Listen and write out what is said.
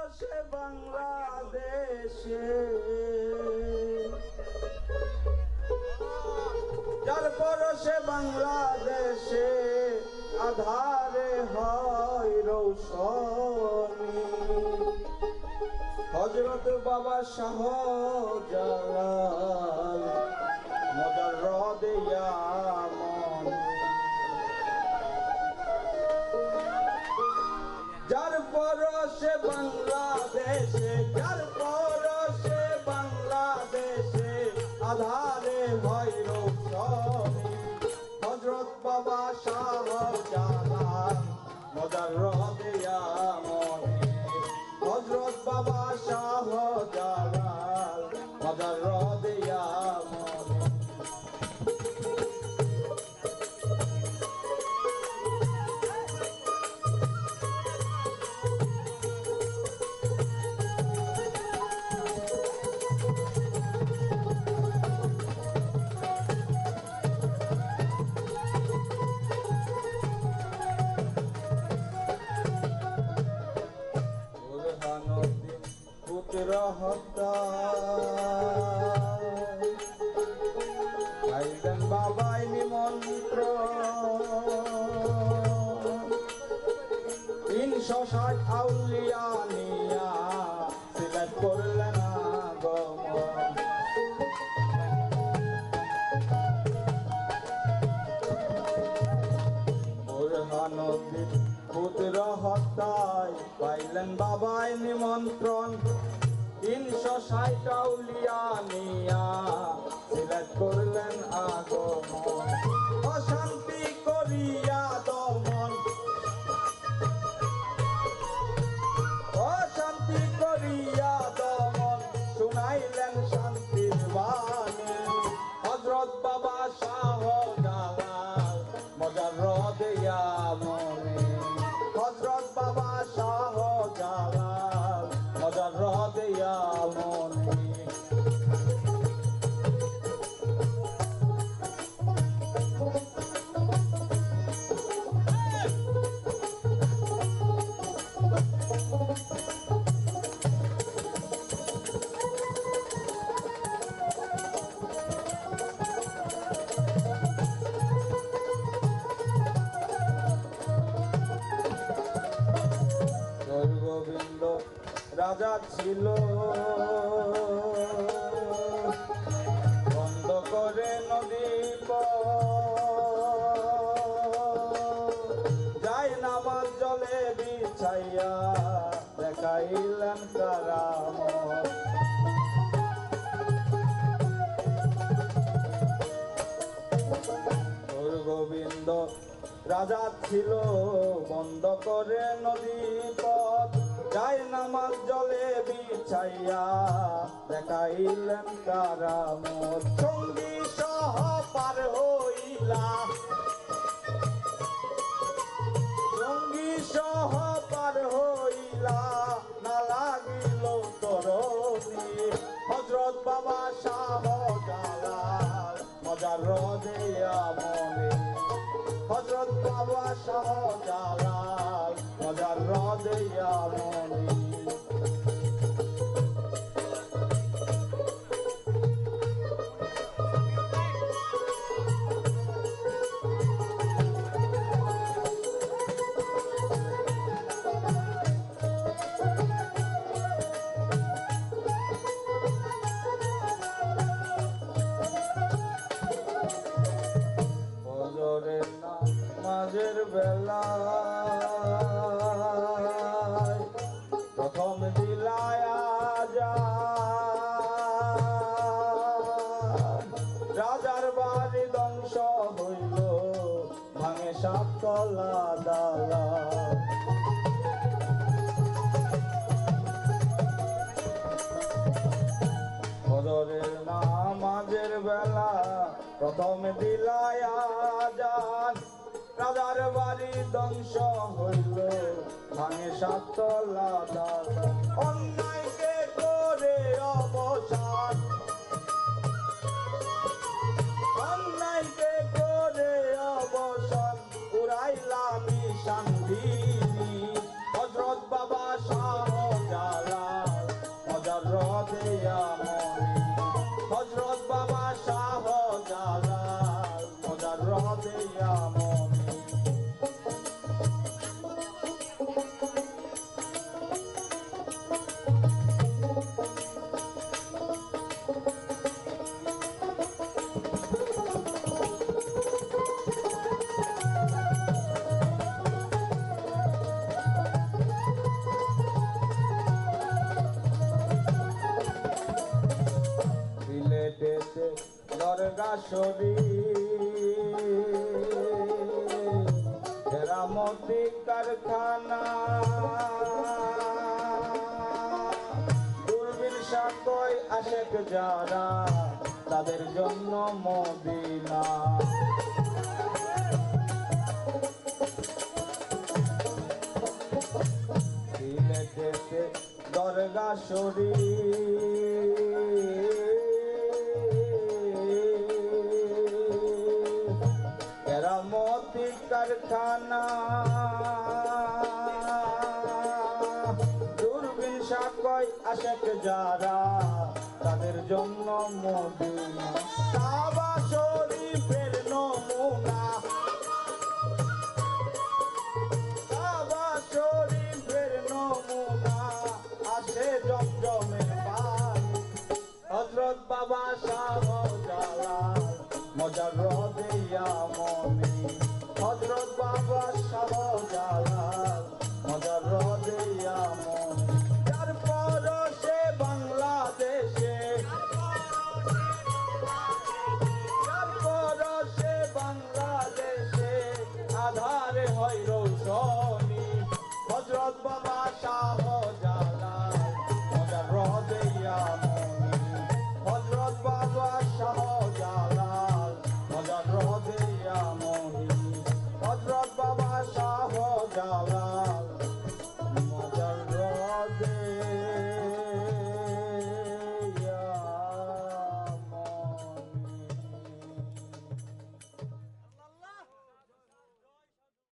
পরশে বাংলাদেশে, যার পরশে বাংলাদেশে আধারে হয় রৌশনী। হযরত বাবা শাহজালাল মুজাররদ ইয়ামন, যার পরশে বাংলাদেশে, যার পরশে বাংলাদেশে আধারে হয় রৌশনী। হযরত বাবা শাহজালাল মুজাররদ ইয়ামন, হযরত বাবা শাহজালাল মুজাররদ ইয়ামন। পুত্র হত্যা আইলেন বাবাই নিমন্ত্রণ, ৩৬০ আউলিয়া নিয়া সিলেট করলেন আগমন। বুরহানুদ্দিন পুত্র হত্যায় পাইলেন বাবাই নিমন্ত্রণ, ৩৬০ আউলিয়া নিয়া সিলেট করলেন আগমন। অশান্তি করিয়া দমন, অশান্তি করিয়া দমন, শুনাইলেন শান্তির বাণী। হযরত বাবা শাহজালাল মুজাররদ ইয়ামন, হযরত বাবা শাহজালাল মুজাররদ ইয়ামন। গোবিন্দ রাজা ছিল বন্ধ করে নদী যাই নামাজ জলে বিছাইয়া দেখাইলেন কারামত। গোবিন্দ রাজা ছিল বন্ধ করে নদী পথ, যাই নামাজ জলে বিছাইয়া দেখাইলেন কারামত। সঙ্গী সহ পার হইলা, সঙ্গী সহ পার হইলা, না লাগিল তরণী। হযরত বাবা শাহজালাল মুজাররদ ইয়ামন, হযরত বাবা শাহজালাল মুজাররদ ইয়ামন। ফজরের নামাজের বেলায় প্রথম দিলায় আযান, রাজার বাড়ি ধ্বংস হইল, ভাঙে সাততলা দালান। ফজরের নামাজের বেলা প্রথম দিলায় আযান, রাজার বাড়ি ধ্বংস হইল, ভাঙে সাততলা দালান। অন্যায়কে করে অবসান, অন্যায়কে করে অবসান, উড়াইলাম শান্তি। হযরত বাবা শাহজালাল দরগা শরীফ কেরামতি কারখানা দূরবীন সাকয় আশেক যারা তাদের জন্য মদিনা সিলেটেতে দরগা শরীফ কেরামতি কারখানা দূরবীন সাকয় আশেক যারা তাদের জন্য মদিনা কাবা শরীফ